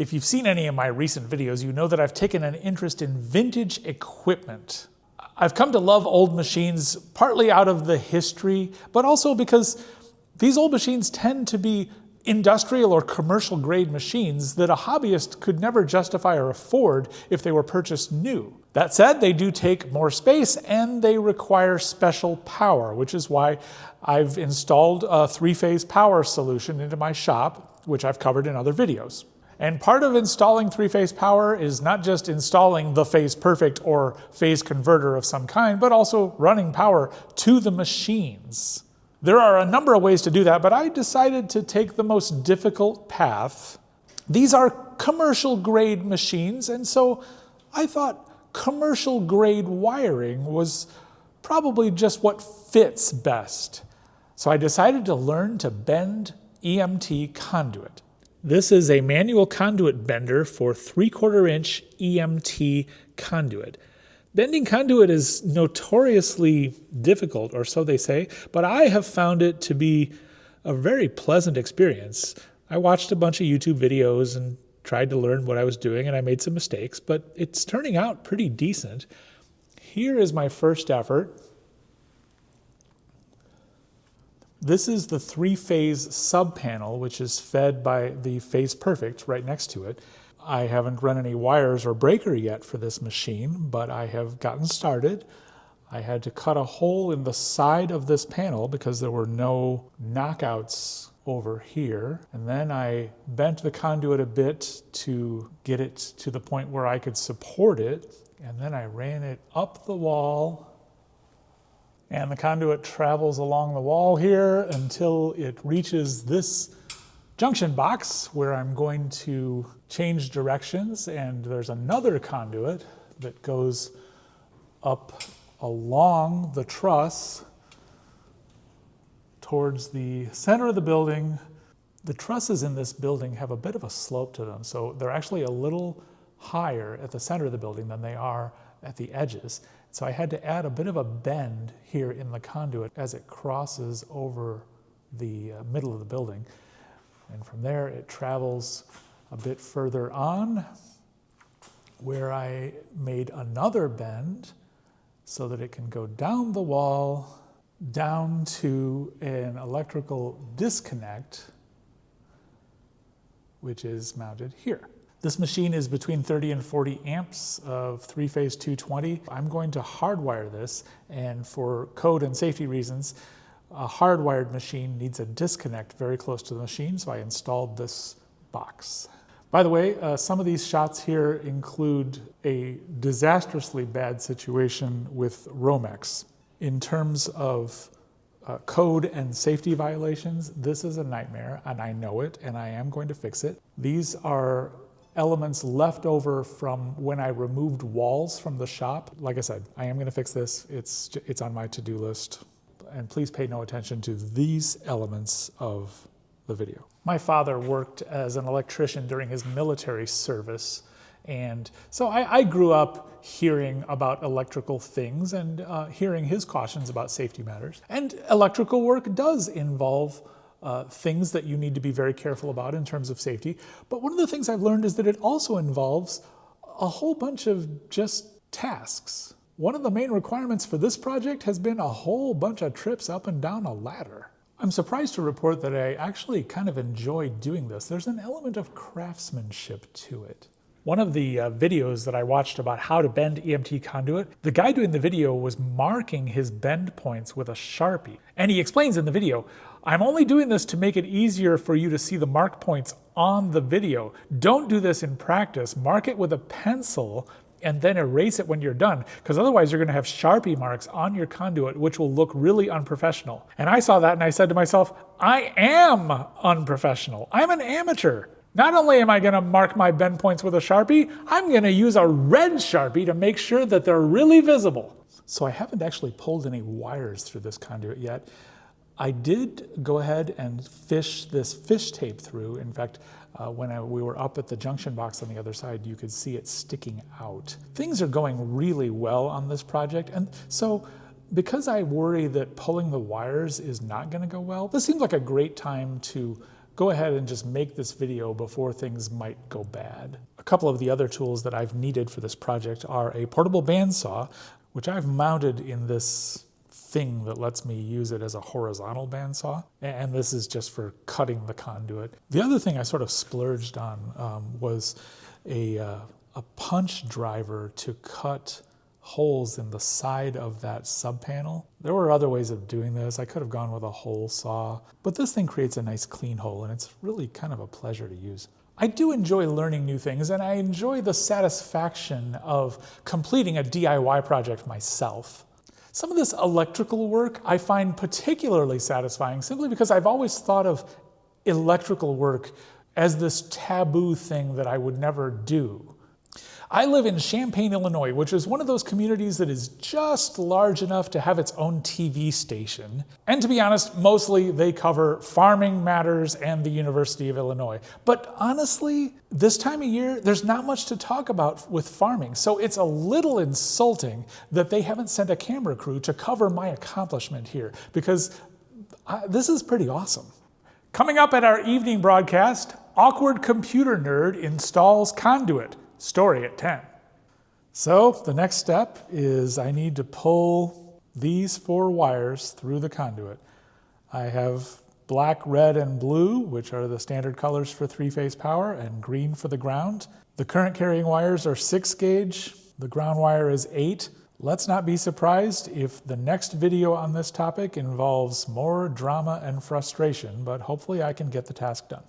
If you've seen any of my recent videos, you know that I've taken an interest in vintage equipment. I've come to love old machines partly out of the history, but also because these old machines tend to be industrial or commercial grade machines that a hobbyist could never justify or afford if they were purchased new. That said, they do take more space and they require special power, which is why I've installed a 3-phase power solution into my shop, which I've covered in other videos. And part of installing 3-phase power is not just installing the phase perfect or phase converter of some kind, but also running power to the machines. There are a number of ways to do that, but I decided to take the most difficult path. These are commercial grade machines, and so I thought commercial grade wiring was probably just what fits best. So I decided to learn to bend EMT conduit. This is a manual conduit bender for 3/4 inch EMT conduit. Bending conduit is notoriously difficult, or so they say, but I have found it to be a very pleasant experience. I watched a bunch of YouTube videos and tried to learn what I was doing, and I made some mistakes, but it's turning out pretty decent. Here is my first effort. This is the 3-phase sub-panel, which is fed by the Phase Perfect right next to it. I haven't run any wires or breaker yet for this machine, but I have gotten started. I had to cut a hole in the side of this panel because there were no knockouts over here. And then I bent the conduit a bit to get it to the point where I could support it. And then I ran it up the wall. And the conduit travels along the wall here until it reaches this junction box where I'm going to change directions, and there's another conduit that goes up along the truss towards the center of the building. The trusses in this building have a bit of a slope to them, so they're actually a little higher at the center of the building than they are at the edges. So I had to add a bit of a bend here in the conduit as it crosses over the middle of the building. And from there it travels a bit further on, where I made another bend so that it can go down the wall, down to an electrical disconnect, which is mounted here. This machine is between 30 and 40 amps of 3-phase 220. I'm going to hardwire this, and for code and safety reasons, a hardwired machine needs a disconnect very close to the machine, so I installed this box. By the way, some of these shots here include a disastrously bad situation with Romex. In terms of code and safety violations, this is a nightmare, and I know it, and I am going to fix it. These are elements left over from when I removed walls from the shop. Like I said, I am going to fix this. It's on my to-do list. And please pay no attention to these elements of the video. My father worked as an electrician during his military service, and so I grew up hearing about electrical things and hearing his cautions about safety matters. And electrical work does involve things that you need to be very careful about in terms of safety. But one of the things I've learned is that it also involves a whole bunch of just tasks. One of the main requirements for this project has been a whole bunch of trips up and down a ladder. I'm surprised to report that I actually kind of enjoy doing this. There's an element of craftsmanship to it. One of the videos that I watched about how to bend EMT conduit, the guy doing the video was marking his bend points with a Sharpie. And he explains in the video, I'm only doing this to make it easier for you to see the mark points on the video. Don't do this in practice. Mark it with a pencil and then erase it when you're done, because otherwise you're going to have Sharpie marks on your conduit, which will look really unprofessional. And I saw that and I said to myself, I am unprofessional. I'm an amateur. Not only am I going to mark my bend points with a Sharpie, I'm going to use a red Sharpie to make sure that they're really visible. So I haven't actually pulled any wires through this conduit yet. I did go ahead and fish this fish tape through. In fact, when we were up at the junction box on the other side, you could see it sticking out. Things are going really well on this project, and so because I worry that pulling the wires is not going to go well, this seems like a great time to go ahead and just make this video before things might go bad. A couple of the other tools that I've needed for this project are a portable bandsaw, which I've mounted in this thing that lets me use it as a horizontal bandsaw, and this is just for cutting the conduit. The other thing I sort of splurged on was a punch driver to cut holes in the side of that sub panel. There were other ways of doing this. I could have gone with a hole saw, but this thing creates a nice clean hole, and it's really kind of a pleasure to use. I do enjoy learning new things, and I enjoy the satisfaction of completing a DIY project myself. Some of this electrical work I find particularly satisfying simply because I've always thought of electrical work as this taboo thing that I would never do. I live in Champaign, Illinois, which is one of those communities that is just large enough to have its own TV station. And to be honest, mostly they cover farming matters and the University of Illinois. But honestly, this time of year, there's not much to talk about with farming. So it's a little insulting that they haven't sent a camera crew to cover my accomplishment here, because this is pretty awesome. Coming up at our evening broadcast, awkward computer nerd installs conduit. Story at 10. So the next step is I need to pull these 4 wires through the conduit. I have black, red, and blue, which are the standard colors for 3-phase power, and green for the ground. The current carrying wires are 6 gauge. The ground wire is 8. Let's not be surprised if the next video on this topic involves more drama and frustration, but hopefully I can get the task done.